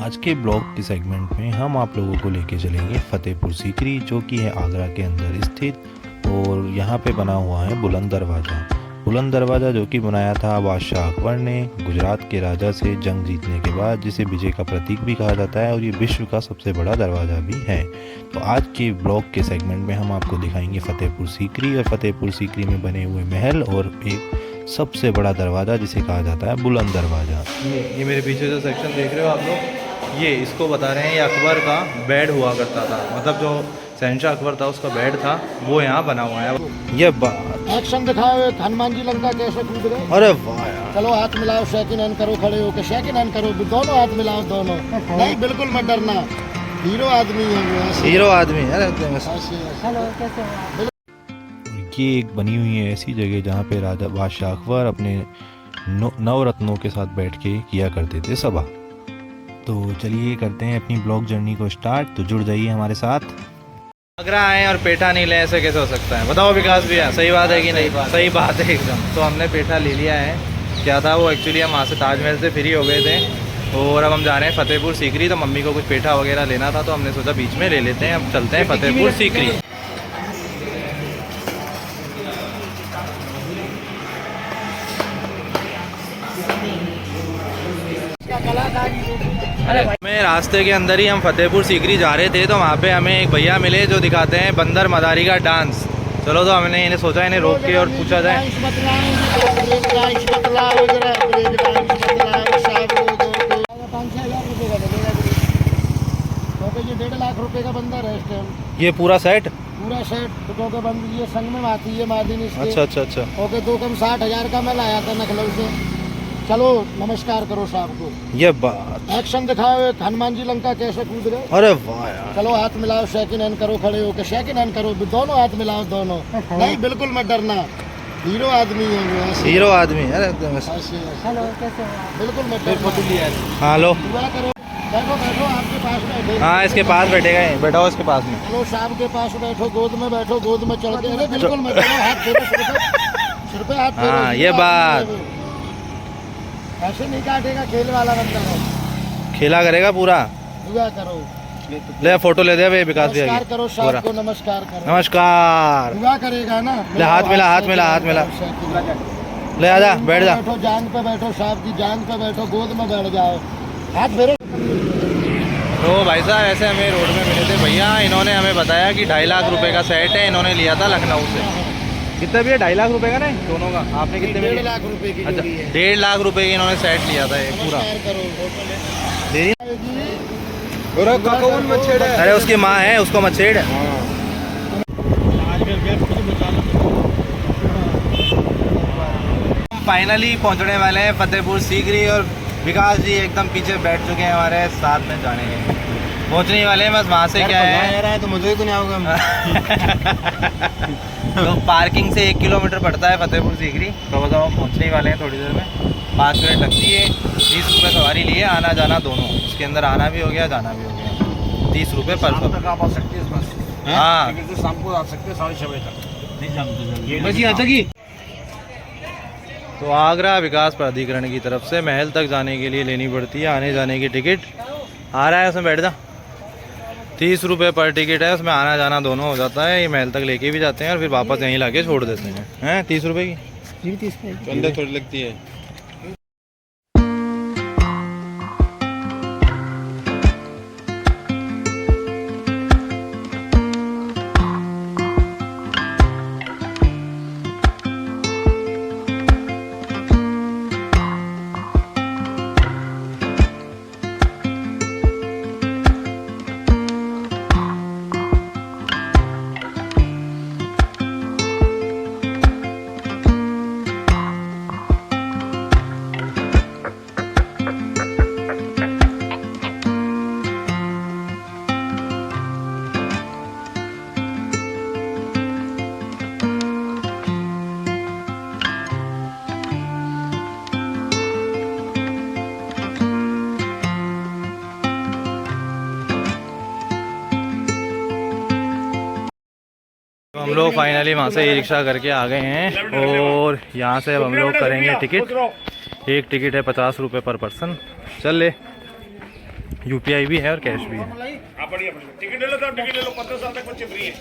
आज के ब्लॉग के सेगमेंट में हम आप लोगों को लेके चलेंगे फतेहपुर सीकरी, जो कि है आगरा के अंदर स्थित। और यहाँ पे बना हुआ है बुलंद दरवाज़ा। बुलंद दरवाज़ा जो कि बनाया था बादशाह अकबर ने गुजरात के राजा से जंग जीतने के बाद, जिसे विजय का प्रतीक भी कहा जाता है, और ये विश्व का सबसे बड़ा दरवाज़ा भी है। तो आज के ब्लॉग के सेगमेंट में हम आपको दिखाएंगे फतेहपुर सीकरी और फतेहपुर सीकरी में बने हुए महल और एक सबसे बड़ा दरवाज़ा जिसे कहा जाता है बुलंद दरवाज़ा। ये मेरे पीछे जो सेक्शन देख रहे हो आप लोग, ये इसको बता रहे हैं, ये अकबर का बेड हुआ करता था। मतलब जो शहंशाह अकबर था उसका बेड था, वो यहाँ बना हुआ है। ये एक्शन दिखाओ, हनुमान जी लंका कैसे कूद रहे। अरे वाह यार, चलो हाथ मिलाओ, शेकिन हैंड करो, खड़े होकर शेकिन हैंड करो, दोनों हाथ मिलाओ, दोनों नहीं, बिल्कुल मत डरना, हीरो आदमी है, हीरो आदमी है। हेलो कैसे हो। ये एक बनी हुई है ऐसी जगह जहाँ पे राजा बादशाह अकबर अपने नवरत्नों के साथ बैठ के किया करते थे सभा। तो चलिए करते हैं अपनी ब्लॉग जर्नी को स्टार्ट, तो जुड़ जाइए हमारे साथ। आगरा आए और पेठा नहीं ले, ऐसे कैसे हो सकता है? बताओ विकास भैया, सही बात है कि नहीं? सही बात है एकदम। तो हमने पेठा ले लिया है। क्या था वो, एक्चुअली हम वहाँ से ताजमहल से फ्री हो गए थे और अब हम जा रहे हैं फतेहपुर सीकरी। तो मम्मी को कुछ पेठा वगैरह लेना था, तो हमने सोचा बीच में ले लेते हैं। अब चलते हैं फतेहपुर सीकरी। में रास्ते के अंदर ही हम फतेहपुर सीकरी जा रहे थे, तो वहाँ पे हमें एक भैया मिले जो दिखाते हैं बंदर मदारी का डांस। चलो, तो हमने इन्हें सोचा इन्हें रोक के और पूछा जाए। ये 1.5 लाख रुपए का बंदर है इस टाइम। ये पूरा सेट फुटों के बंद, ये संग में आती है मादिन इसके। अच्छा। ओके, 2 कम 60,000 का मैं लाया था लखनऊ से। चलो नमस्कार करो साहब को। ये बात, एक्शन दिखाओ, हनुमान जी लंका कैसे कूद रहे। अरे वाह यार। चलो हाथ मिलाओ, शेकिन हैंड करो, खड़े होकर शेकिन हैंड करो, दोनों हाथ मिलाओ, दोनों नहीं, बिल्कुल मत डरना, हीरो आदमी है, हीरो आदमी है। हेलो कैसे हो। बिल्कुल मत डरना। हाँ लो, दुआ करो, बैठो बैठो, आपके पास बैठो। हाँ इसके पास बैठेगा, बैठाओ इसके पास में। चलो साहब के पास बैठो, गोद में बैठो, गोद में चढ़ के। अरे बिल्कुल मत डरो, हाथ फेरो सिर पे हाथ फेरो। हाँ ये बात, ऐसे नहीं काटेगा, खेल वाला बंदा है, खेला करेगा पूरा। दुआ करो, ले फोटो ले दे भाई विकास भैया नमस्कार की। करो साहब को, नमस्कार करो, नमस्कार। दुआ करेगा ना। ले हाथ मिला, हाथ मिला, हाथ मिला। ले आजा, बैठ जा। बैठो, जान पे बैठो, साहब की जान पे बैठो, गोद में बैठ जाओ, हाथ फेरो। तो भाई साहब ऐसे हमें रोड में मिले थे भैया, इन्होंने हमें बताया कि 2.5 लाख रुपए का सेट है, इन्होंने लिया था लखनऊ से। कितना भी है? 2.5 लाख रुपए का ना दोनों का? आपने कितने में? 1.5 लाख रुपए की। अच्छा, 1.5 लाख रुपए की इन्होंने सेट लिया था एक पूरा। अरे उसकी माँ है, उसको मत छेड़। फाइनली पहुंचने वाले हैं फतेहपुर सीकरी और विकास जी एकदम पीछे बैठ चुके हैं हमारे साथ में, जाने के पहुंचने वाले हैं। बस वहाँ से क्या है तो मुझे तो नहीं आऊँगा। तो पार्किंग से 1 किलोमीटर पड़ता है फतेहपुर सीकरी। तो बस हम पहुँचने वाले हैं थोड़ी देर में, 5 मिनट लगती है। 30 रुपये सवारी लिए, आना जाना दोनों, उसके अंदर आना भी हो गया जाना भी हो गया। 30 रुपये पर तक आप आ सकते हैं बस। हाँ, शाम को आ सकते हैं 6:30 बजे तक। नहीं शाम बस यहाँ तक ही। तो आगरा विकास प्राधिकरण की तरफ से महल तक जाने के लिए लेनी पड़ती है आने जाने की टिकट। आ रहा है उसमें बैठ जा, 30 रुपये पर टिकट है, उसमें आना जाना दोनों हो जाता है। ये महल तक लेके भी जाते हैं और फिर वापस यहीं लाके छोड़ देते हैं। 30 रुपये की अंदर थोड़ी लगती है। हम लोग फाइनली वहाँ से ई रिक्शा करके आ गए हैं और यहाँ से अब हम लोग करेंगे टिकट। एक टिकट है 50 रुपये पर पर्सन। चल ले। यूपीआई भी है और कैश भी है। हाँ बढ़िया बढ़िया, टिकट ले लो साहब, टिकट ले लो, 15 साल तक बच्चे फ्री है।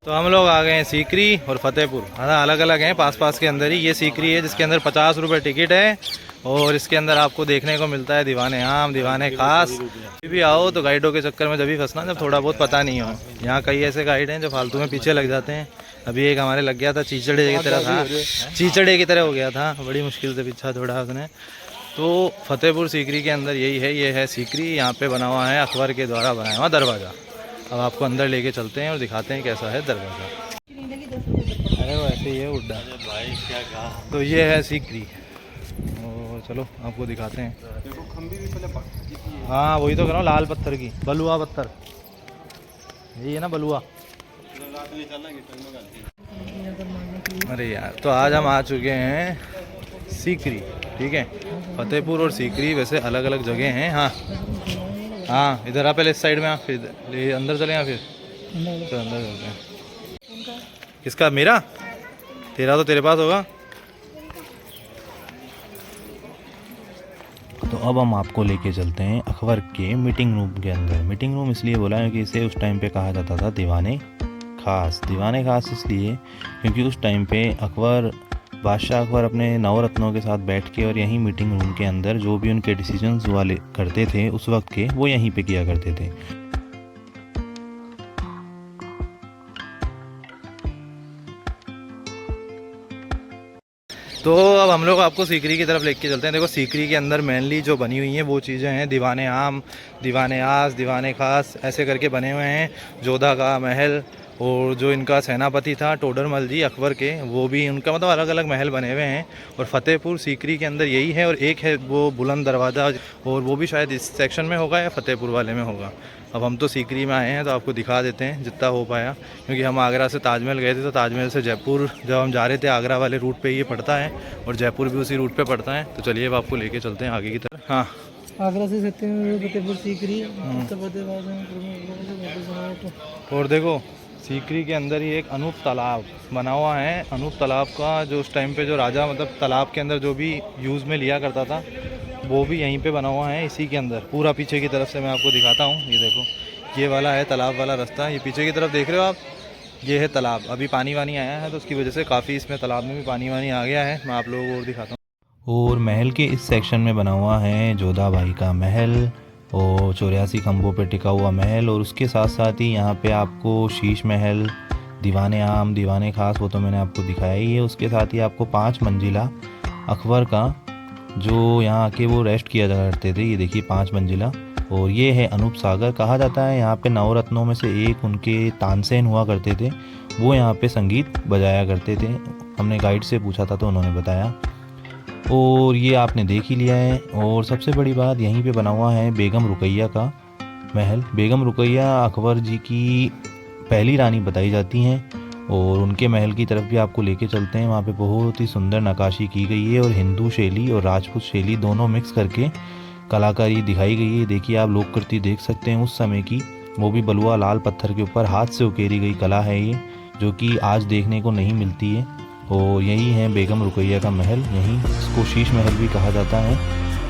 तो हम लोग आ गए हैं सीकरी और फतेहपुर, हाँ अलग अलग हैं, पास पास के अंदर ही। ये सीकरी है जिसके अंदर 50 रुपये टिकट है और इसके अंदर आपको देखने को मिलता है दीवाने आम, दीवाने खास। कभी भी आओ तो गाइडों के चक्कर में जब भी फंसना जब थोड़ा बहुत पता नहीं हो। यहाँ कई ऐसे गाइड हैं जो फालतू में पीछे लग जाते हैं। अभी एक हमारे लग गया था, चीचड़े की तरह था, चीचड़े की तरह हो गया था, बड़ी मुश्किल से पीछा छोड़ा उसने। तो फतेहपुर सीकरी के अंदर यही है, ये है सीकरी। यहाँ पे बना हुआ है अकबर के द्वारा बनाया हुआ दरवाज़ा। अब आपको अंदर लेके चलते हैं और दिखाते हैं कैसा है दरवाज़ा। अरे वो ऐसे ही है उड्डा भाई, क्या कहा। तो ये है सीकरी और चलो आपको दिखाते हैं। हाँ वही तो कह रहा हूँ, लाल पत्थर की, बलुआ पत्थर यही है ना, बलुआ। अरे यार, तो आज हम आ चुके हैं सीकरी, ठीक है। फतेहपुर और सीकरी वैसे अलग अलग जगह हैं। हाँ हाँ, इधर आ पहले, इस साइड में आ, फिर अंदर चले या फिर तो अंदर चलते हैं। किसका? मेरा? तेरा तो तेरे पास होगा। तो अब हम आपको लेके चलते हैं अकबर के मीटिंग रूम के अंदर। मीटिंग रूम इसलिए बोला है कि इसे उस टाइम पे कहा जाता था दीवाने खास। दीवाने खास इसलिए क्योंकि उस टाइम पे अकबर, बादशाह अकबर अपने नवरत्नों के साथ बैठ के और यहीं मीटिंग रूम के अंदर जो भी उनके डिसीजंस वाले करते थे उस वक्त के, वो यहीं पे किया करते थे। तो अब हम लोग आपको सीकरी की तरफ लेके चलते हैं। देखो सीकरी के अंदर मेनली जो बनी हुई हैं वो चीज़ें हैं दीवाने आम, दीवाने आस, दीवाने खास, ऐसे करके बने हुए हैं। जोधा का महल और जो इनका सेनापति था टोडरमल जी अकबर के, वो भी उनका मतलब अलग अलग महल बने हुए हैं। और फतेहपुर सीकरी के अंदर यही है। और एक है वो बुलंद दरवाज़ा, और वो भी शायद इस सेक्शन में होगा या फतेहपुर वाले में होगा। अब हम तो सीकरी में आए हैं तो आपको दिखा देते हैं जितना हो पाया, क्योंकि हम आगरा से ताजमहल गए थे तो ताजमहल से जयपुर जब हम जा रहे थे आगरा वाले रूट पे ये पड़ता है और जयपुर भी उसी रूट पे पड़ता है। तो चलिए अब आपको लेके चलते हैं आगे की तरफ। हाँ, आगरा से फतेहपुर सीकरी। और देखो सीकरी के अंदर ही एक अनूप तालाब बना हुआ है। अनूप तालाब का जो उस टाइम पे जो राजा मतलब तालाब के अंदर जो भी यूज़ में लिया करता था वो भी यहीं पे बना हुआ है, इसी के अंदर। पूरा पीछे की तरफ से मैं आपको दिखाता हूँ। ये देखो, ये वाला है तालाब वाला रास्ता, ये पीछे की तरफ देख रहे हो आप, ये है तालाब। अभी पानी वानी आया है तो उसकी वजह से काफ़ी इसमें तालाब में भी पानी वानी आ गया है। मैं आप लोगों को और दिखाता हूँ। और महल के इस सेक्शन में बना हुआ है जोधा भाई का महल और 84 खंभों पे टिका हुआ महल। और उसके साथ साथ ही यहाँ पे आपको शीश महल, दीवाने आम, दीवाने खास, वो तो मैंने आपको दिखाया ही है। उसके साथ ही आपको 5 मंजिला अकबर का जो यहाँ आके वो रेस्ट किया करते थे, ये देखिए 5 मंजिला। और ये है अनूप सागर, कहा जाता है यहाँ पे नवरत्नों में से एक उनके तानसेन हुआ करते थे, वो यहाँ पे संगीत बजाया करते थे। हमने गाइड से पूछा था तो उन्होंने बताया। और ये आपने देख ही लिया है। और सबसे बड़ी बात, यहीं पे बना हुआ है बेगम रुकैया का महल। बेगम रुकैया अकबर जी की पहली रानी बताई जाती हैं और उनके महल की तरफ भी आपको लेके चलते हैं। वहाँ पे बहुत ही सुंदर नक्काशी की गई है और हिंदू शैली और राजपूत शैली दोनों मिक्स करके कलाकारी दिखाई गई है। देखिए आप लोक कृति देख सकते हैं उस समय की, वो भी बलुआ लाल पत्थर के ऊपर हाथ से उकेरी गई कला है ये, जो कि आज देखने को नहीं मिलती है। और यही है बेगम रुकैया का महल, यहीं इसको शीश महल भी कहा जाता है।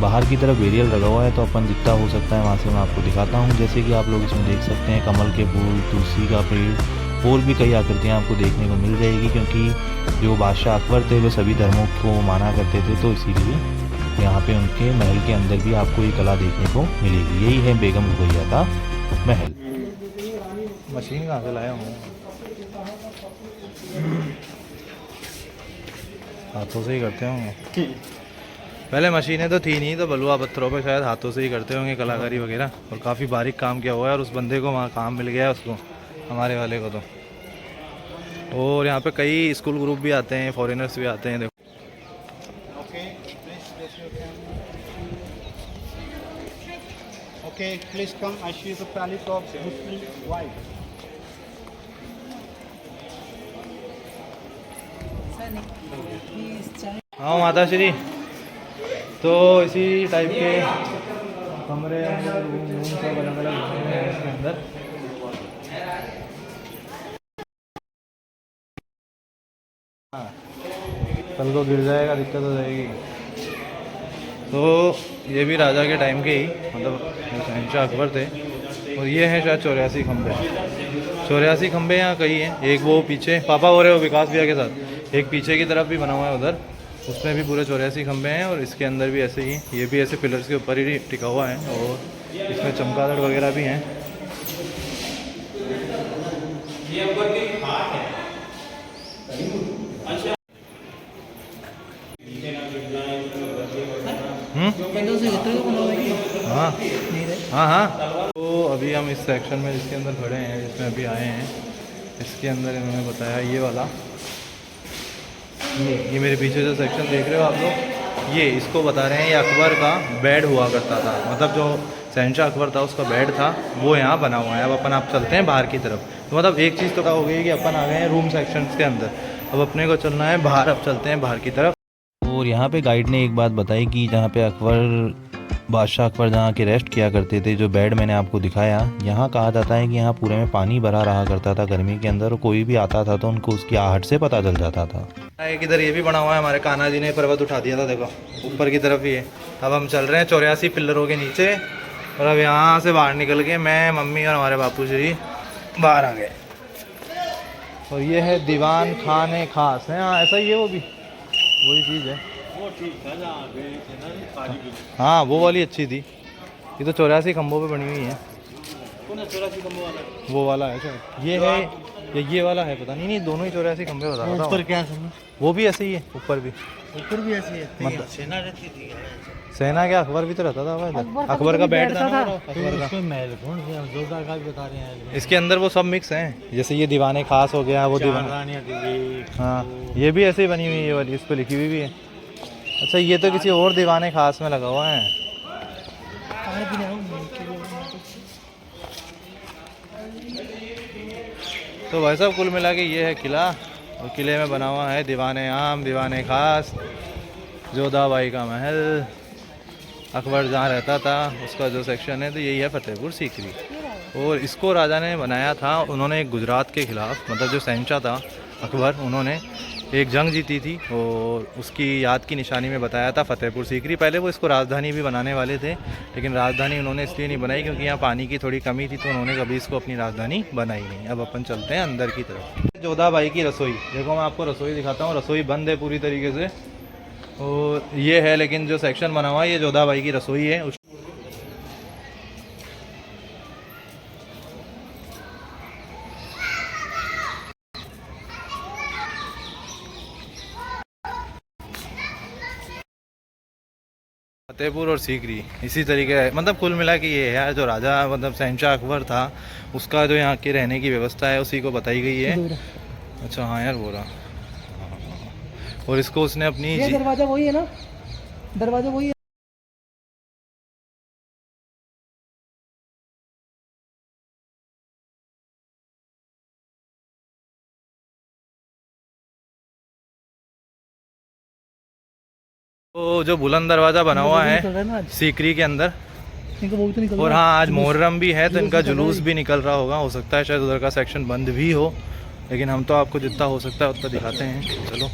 बाहर की तरफ बेरियल लगा हुआ है तो अपन जितना हो सकता है वहाँ से मैं आपको दिखाता हूँ। जैसे कि आप लोग इसमें देख सकते हैं कमल के फूल, तुलसी का पेड़ और भी कई आकृतियाँ आपको देखने को मिल जाएगी, क्योंकि जो बादशाह अकबर थे वो सभी धर्मों को माना करते थे, तो इसीलिए यहाँ पे उनके महल के अंदर भी आपको ये कला देखने को मिलेगी। यही है बेगम रुकैया का महल। मशीन कहाँ से लाया हूँ? हाथों से ही करते होंगे। पहले मशीनें तो थी नहीं, तो बलुआ पत्थरों पे शायद हाथों से ही करते होंगे कलाकारी वगैरह। और काफ़ी बारीक काम किया हुआ है और उस बंदे को वहाँ काम मिल गया है उसको, हमारे वाले को तो। और यहाँ पे कई स्कूल ग्रुप भी आते हैं, फॉरेनर्स भी आते हैं। देखो Okay, please come. I see the palette of Muslim white. हाँ माता श्री, तो इसी टाइप के कमरे रूम सब अलग अलग हैं इसके अंदर। हाँ, कल को गिर जाएगा, दिक्कत हो जाएगी। तो ये भी राजा के टाइम के ही, मतलब शहंशाह अकबर थे। और ये है शायद 84 खंबे। 84 खंबे यहाँ कई हैं, एक वो पीछे पापा हो रहे हो विकास भैया के साथ, एक पीछे की तरफ भी बना हुआ है उधर, उसमें भी पूरे 84 खंबे हैं। और इसके अंदर भी ऐसे ही, ये भी ऐसे पिलर्स के ऊपर ही टिका हुआ है। और इसमें चमगादड़ वगैरह भी हैं। हाँ हाँ हाँ। तो अभी हम इस सेक्शन में जिसके अंदर खड़े हैं, जिसमें अभी आए हैं, इसके अंदर इन्होंने बताया ये वाला, ये मेरे पीछे जो सेक्शन देख रहे हो आप लोग, ये इसको बता रहे हैं ये अकबर का बेड हुआ करता था। मतलब जो शहंशाह अकबर था उसका बेड था, वो यहाँ बना हुआ है। अब अपन आप चलते हैं बाहर की तरफ। तो मतलब एक चीज़ तो क्या हो गई कि अपन आ गए हैं रूम सेक्शन के अंदर, अब अपने को चलना है बाहर। अब चलते हैं बाहर की तरफ। और यहाँ पे गाइड ने एक बात बताई कि जहाँ पे बादशाह अकबर जहाँ के रेस्ट किया करते थे, जो बेड मैंने आपको दिखाया, यहाँ कहा जाता है कि यहाँ पूरे में पानी भरा रहा करता था गर्मी के अंदर, और कोई भी आता था तो उनको उसकी आहट से पता चल जाता था। एक इधर ये भी बना हुआ है, हमारे कान्हा जी ने पर्वत उठा दिया था, देखो ऊपर की तरफ ही है। अब हम चल रहे हैं 84 पिलरों के नीचे, और अब यहाँ से बाहर निकल के मैं, मम्मी और हमारे बापू जी बाहर आ गए। और ये है दीवान खाने खास है, हाँ ऐसा ही है, वो भी वही चीज़ है। हाँ वो वाली अच्छी थी। ये तो 84 खंभों पे बनी हुई है। वो वाला है शायद, ये है ये वाला है, पता नहीं दोनों ही 84 खंभे बता रहा था। ऊपर क्या है? वो भी ऐसे ही है, ऊपर भी ऐसी है। मतलब सेना रहती थी। सेना क्या, अकबर भी तो रहता था भाई, अकबर का बेड था ना, अकबर का। महल कौन से जोधा का भी बता रहे हैं। इसके अंदर वो सब मिक्स हैं, जैसे ये दीवाने खास हो गया, वो दीवान, हाँ ये भी ऐसे ही बनी हुई है, ये वाली इस पर लिखी हुई भी है। अच्छा ये तो किसी और दीवाने खास में लगा हुआ है। तो भाई साहब कुल मिला के ये है किला, और किले में बना हुआ है दीवाने आम, दीवाने खास, जोधा बाई का महल, अकबर जहाँ रहता था उसका जो सेक्शन है, तो यही है फतेहपुर सीकरी। और इसको राजा ने बनाया था, उन्होंने गुजरात के ख़िलाफ़, मतलब जो शहंशाह था अकबर, उन्होंने एक जंग जीती थी और उसकी याद की निशानी में बताया था फतेहपुर सीकरी। पहले वो इसको राजधानी भी बनाने वाले थे, लेकिन राजधानी उन्होंने इसलिए नहीं बनाई क्योंकि यहाँ पानी की थोड़ी कमी थी, तो उन्होंने कभी इसको अपनी राजधानी बनाई नहीं। अब अपन चलते हैं अंदर की तरफ। जोधा बाई की रसोई, देखो मैं आपको रसोई दिखाता हूँ। रसोई बंद है पूरी तरीके से, और ये है, लेकिन जो सेक्शन बना हुआ है ये जोधा बाई की रसोई है। फतेहपुर और सीकरी इसी तरीके है, मतलब कुल मिला के ये है जो राजा, मतलब शहंशाह अकबर था, उसका जो यहाँ की रहने की व्यवस्था है उसी को बताई गई है। अच्छा हाँ यार बोला, और इसको उसने अपनी दरवाजा वही है ना, दरवाजा वही है। तो जो बुलंद दरवाज़ा बना हुआ है सीकरी के अंदर, और हाँ आज मुहर्रम भी है तो इनका जुलूस भी निकल रहा होगा, हो सकता है शायद उधर का सेक्शन बंद भी हो, लेकिन हम तो आपको जितना हो सकता है उतना दिखाते हैं। चलो,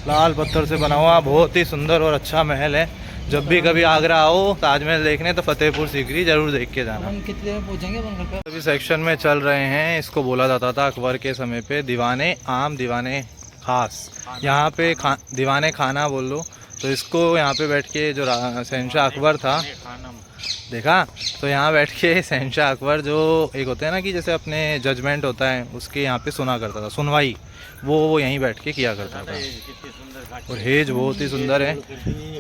लाल पत्थर से बना हुआ बहुत ही सुंदर और अच्छा महल है। जब भी कभी आगरा आओ ताजमहल देखने तो फतेहपुर सीकरी जरूर देख के जाना। हम कितने में पहुंचेंगे अपन घर पे? अभी सेक्शन में चल रहे हैं, इसको बोला जाता था अकबर के समय पे दीवाने आम, दीवाने खास, यहाँ पे दीवाने खाना बोल लो। तो इसको यहाँ पे बैठ के जो शहंशाह अकबर था, देखा, तो यहाँ बैठ के शहंशाह अकबर जो एक होते हैं ना कि जैसे अपने जजमेंट होता है उसके यहाँ पे सुना करता था, सुनवाई, वो यहीं बैठ के किया करता था। और हेज बहुत ही सुंदर है,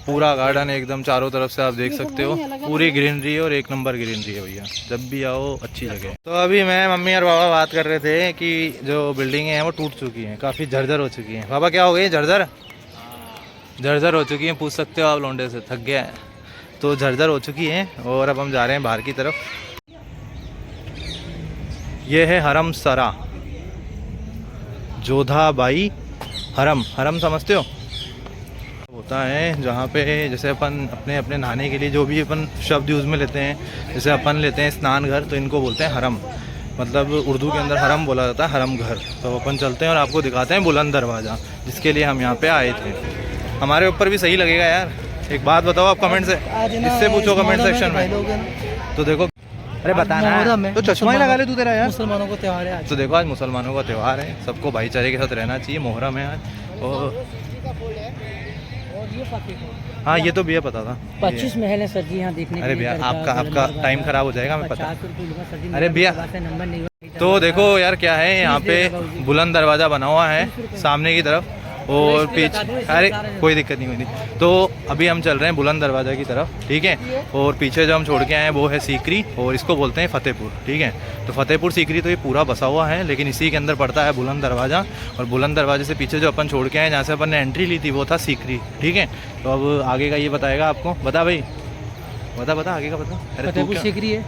पूरा गार्डन एकदम चारों तरफ से आप देख सकते हो, पूरी ग्रीनरी और एक नंबर ग्रीनरी है भैया, जब भी आओ अच्छी जगह है। तो अभी मैं, मम्मी और बाबा बात कर रहे थे कि जो बिल्डिंगें हैं वो टूट चुकी हैं, काफ़ी जर्जर हो चुकी हैं। बाबा क्या हो गई? जर्जर हो चुकी हैं, पूछ सकते हो आप लौंडे से, थक गया है तो जर्जर हो चुकी हैं। और अब हम जा रहे हैं बाहर की तरफ। ये है हरम सरा, जोधा बाई हरम। हरम समझते हो? होता है जहाँ पे जैसे अपन अपने अपने नहाने के लिए जो भी अपन शब्द यूज़ में लेते हैं, जैसे अपन लेते हैं स्नान घर, तो इनको बोलते हैं हरम, मतलब उर्दू के अंदर हरम बोला जाता है, हरम घर। तो अपन चलते हैं और आपको दिखाते हैं बुलंद दरवाज़ा, जिसके लिए हम यहाँ पे आए थे। हमारे ऊपर भी सही लगेगा यार, एक बात बताओ आप कमेंट से, आज ना इससे पूछो इस कमेंट मोहर्रम सेक्शन भाई में। लोग हैं ना, तो देखो, अरे बताना मोहर्रम है है, तो चश्मा ही लगा ले तू तेरा यार। मुसलमानों को त्योहार है आज। तो देखो आज मुसलमानों का त्यौहार है, सबको भाईचारे के साथ रहना चाहिए, मुहर्रम है आज। और हाँ ये तो भैया पता था। 25 महल है सर जी यहाँ देखने के अरे लिए। भैया दरगाह, आपका बुलंद टाइम दरवाजा, खराब हो जाएगा, हमें पता। 50 रुपये लूँगा सर जी, अरे मेरा भैया, पास है, नंबर नहीं हुआ। तो देखो यार क्या है यहाँ पे बुलंद दरवाज़ा बना हुआ है सामने की तरफ, और पीछे, अरे कोई दिक्कत नहीं, कोई नहीं। तो अभी हम चल रहे हैं बुलंद दरवाज़ा की तरफ, ठीक है। और पीछे जो हम छोड़ के आए हैं वो है सीकरी, और इसको बोलते हैं फतेहपुर, ठीक है। तो फतेहपुर सीकरी तो ये पूरा बसा हुआ है, लेकिन इसी के अंदर पड़ता है बुलंद दरवाज़ा। और बुलंद दरवाजे से पीछे जो अपन छोड़ के आए, जहाँ से अपन ने एंट्री ली थी, वो था सीकरी, ठीक है। तो अब आगे का ये बताएगा आपको। बता भाई, बता आगे का बता। अरे तू फतेहपुर क्या सीकरी है।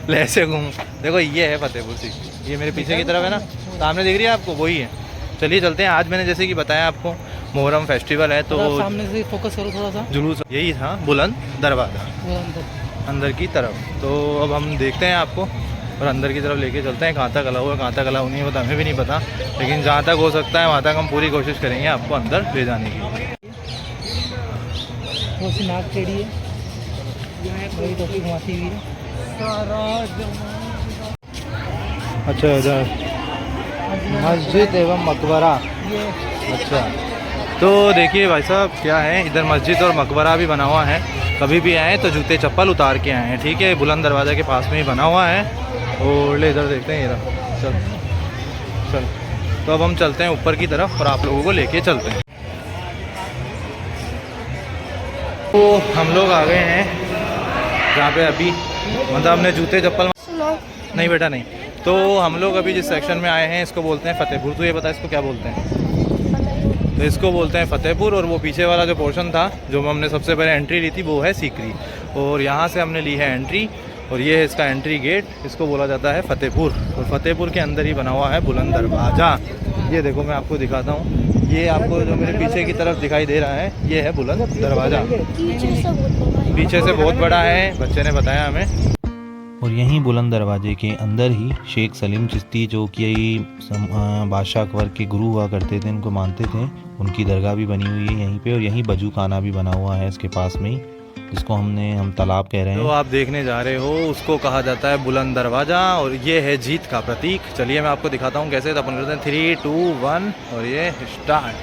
ले ऐसे घूम, देखो ये है फतेहपुर सीकरी, ये मेरे पीछे की तरफ है ना, सामने दिख रही है आपको, वही है। चलिए चलते हैं। आज मैंने जैसे कि बताया आपको मुहर्रम फेस्टिवल है, तो आप सामने से फोकस करो थोड़ा सा। जुलूस यही था बुलंद दरवाज़ा वो अंदर। अंदर की तरफ। तो अब हम देखते हैं आपको, और अंदर की तरफ लेके चलते हैं। कहाँ तक अलाउ है, कहाँ तक अलाउ नहीं है, हमें भी नहीं पता, लेकिन जहाँ तक हो सकता है वहाँ तक हम पूरी कोशिश करेंगे आपको अंदर ले जाने की। वो सी नाक टेढ़ी है, वही टोपी घुमाती हुई है। अच्छा इधर मस्जिद एवं मकबरा। ये अच्छा, तो देखिए भाई साहब क्या है, इधर मस्जिद और मकबरा भी बना हुआ है। कभी भी आए तो जूते चप्पल उतार के आए हैं, ठीक है। बुलंद दरवाज़ा के पास में ही बना हुआ है। और ले इधर देखते हैं, ये रहा। चल, तो अब हम चलते हैं ऊपर की तरफ और आप लोगों को लेके चलते हैं। तो हम लोग आ गए हैं जहाँ पे अभी मतलब हमने जूते चप्पल नहीं बेटा नहीं। तो हम लोग अभी जिस सेक्शन में आए हैं इसको बोलते हैं फतेहपुर। तो ये बता इसको क्या बोलते हैं? तो इसको बोलते हैं फतेहपुर। और वो पीछे वाला जो पोर्शन था जो हमने सबसे पहले एंट्री ली थी वो है सीकरी, और यहाँ से हमने ली है एंट्री, और ये है इसका एंट्री गेट, इसको बोला जाता है फतेहपुर। और फतेहपुर के अंदर ही बना हुआ है बुलंद दरवाज़ा। ये देखो मैं आपको दिखाता हूँ, ये आपको जो मेरे पीछे की तरफ दिखाई दे रहा है ये है बुलंद दरवाज़ा। पीछे से बहुत बड़ा है, बच्चे ने बताया हमें। और यहीं बुलंद दरवाजे के अंदर ही शेख सलीम चिश्ती, जो कि बादशाह अकबर के गुरु हुआ करते थे, इनको मानते थे, उनकी दरगाह भी बनी हुई है यहीं पे। और यहीं बजू खाना भी बना हुआ है इसके पास में ही, जिसको हम तालाब कह रहे हैं। तो आप देखने जा रहे हो उसको कहा जाता है बुलंद दरवाज़ा, और ये है जीत का प्रतीक। चलिए मैं आपको दिखाता हूँ कैसे। तो अपन करते हैं 3, 2, 1 और ये स्टार्ट।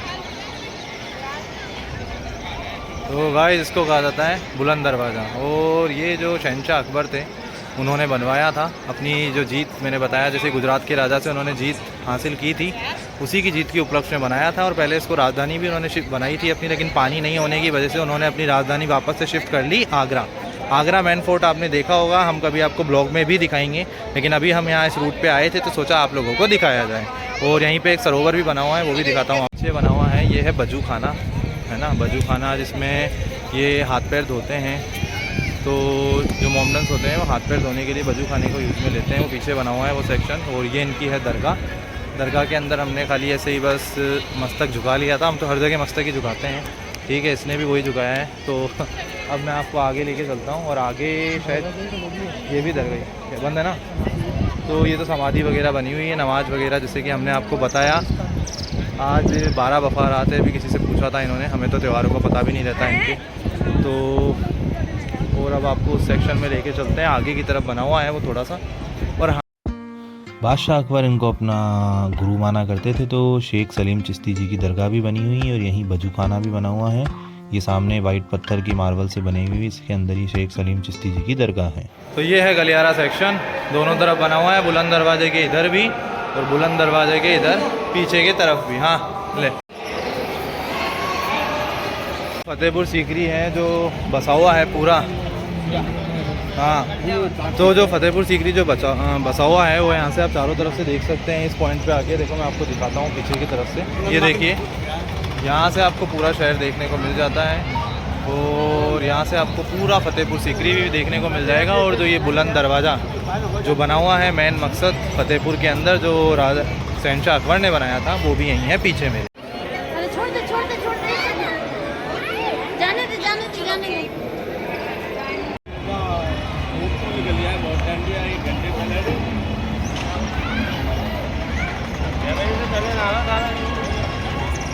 तो गाइस इसको कहा जाता है बुलंद दरवाज़ा। और ये जो शहंशाह अकबर थे उन्होंने बनवाया था अपनी जो जीत, मैंने बताया जैसे गुजरात के राजा से उन्होंने जीत हासिल की थी, उसी की जीत के उपलक्ष्य में बनाया था। और पहले इसको राजधानी भी उन्होंने बनाई थी अपनी, लेकिन पानी नहीं होने की वजह से उन्होंने अपनी राजधानी वापस से शिफ्ट कर ली आगरा। आगरा मेन फोर्ट आपने देखा होगा, हम कभी आपको ब्लॉग में भी दिखाएंगे, लेकिन अभी हम यहाँ इस रूट पे आए थे तो सोचा आप लोगों को दिखाया जाए। और यहीं पे एक सरोवर भी बना हुआ है, वो भी दिखाता हूँ। अच्छे बना हुआ है, ये है बजू खाना, है ना, बजू खाना, जिसमें ये हाथ पैर धोते हैं। तो जो मोमडन्स होते हैं वो हाथ पैर धोने के लिए बजू खाने को यूज़ में लेते हैं। वो पीछे बना हुआ है वो सेक्शन। और ये इनकी है दरगाह। दरगाह के अंदर हमने खाली ऐसे ही बस मस्तक झुका लिया था, हम तो हर जगह मस्तक ही झुकाते हैं, ठीक है, इसने भी वही झुकाया है। तो अब मैं आपको आगे लेके चलता हूँ, और आगे शायद ये भी दरगाह बंद है ना। तो ये तो समाधि वगैरह बनी हुई है, नमाज वगैरह, जैसे कि हमने आपको बताया। आज 12 बफारात है, अभी किसी से पूछा था इन्होंने, हमें तो त्योहारों का पता भी नहीं रहता इनके। तो और अब आपको उस सेक्शन में लेके चलते हैं, आगे की तरफ बना हुआ है वो थोड़ा सा। और बादशाह अकबर इनको अपना गुरु माना करते थे। तो शेख सलीम चिश्ती जी की दरगाह भी बनी हुई है, और यहीं बजू खाना भी बना हुआ है। ये सामने वाइट पत्थर की मार्बल से बनी हुई, इसके अंदर ही शेख सलीम चिश्ती जी की दरगाह है। तो ये है गलियारा सेक्शन, दोनों तरफ बना हुआ है, बुलंद दरवाजे के इधर भी और बुलंद दरवाजे के इधर पीछे की तरफ भी। हाँ ले, फतेहपुर सीकरी है जो बसा हुआ है पूरा। हाँ, तो जो फतेहपुर सीकरी जो बसा हुआ है वो यहाँ से आप चारों तरफ से देख सकते हैं। इस पॉइंट पे आके देखो, मैं आपको दिखाता हूँ पीछे की तरफ से। ये देखिए, यहाँ से आपको पूरा शहर देखने को मिल जाता है, और यहाँ से आपको पूरा फतेहपुर सीकरी भी देखने को मिल जाएगा। और जो ये बुलंद दरवाज़ा जो बना हुआ है, मेन मकसद फतेहपुर के अंदर जो राजा शहंशाह अकबर ने बनाया था, वो भी यहीं है पीछे मेरे। अरे छोड़ दे जाने दे जाने दे।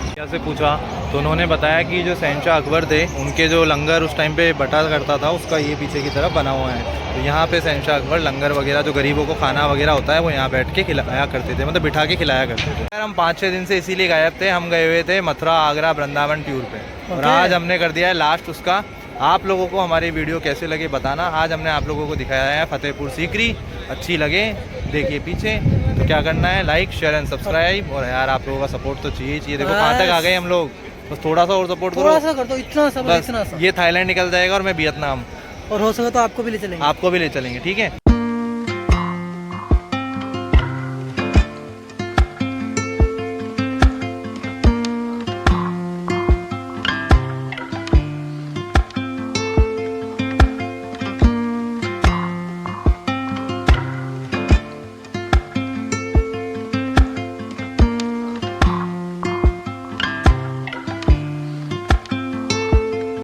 क्या से पूछा तो उन्होंने बताया कि जो शहंशाह अकबर थे उनके जो लंगर उस टाइम पे बटा करता था उसका ये पीछे की तरफ बना हुआ है। तो यहाँ पे शहंशाह अकबर लंगर वगैरह जो गरीबों को खाना वगैरह होता है वो यहाँ बैठ के खिलाया करते थे, मतलब बिठा के खिलाया करते थे। यार हम 5-6 दिन से इसीलिए गायब थे, हम गए हुए थे मथुरा आगरा वृंदावन टूर पे और आज हमने कर दिया है लास्ट उसका। आप लोगों को हमारी वीडियो कैसे लगे बताना। आज हमने आप लोगों को दिखाया है फतेहपुर सीकरी, अच्छी लगे देखिए पीछे। तो क्या करना है, लाइक शेयर एंड सब्सक्राइब। और यार आप लोगों का सपोर्ट तो चाहिए। देखो कहाँ तक आ गए हम लोग, बस थोड़ा सा और सपोर्ट करो, थोड़ा सा कर दो, इतना सा, बस इतना सा। ये थाईलैंड निकल जाएगा और मैं वियतनाम, और हो सके तो आपको भी ले चलेंगे। आपको भी ले चलेंगे, ठीक है।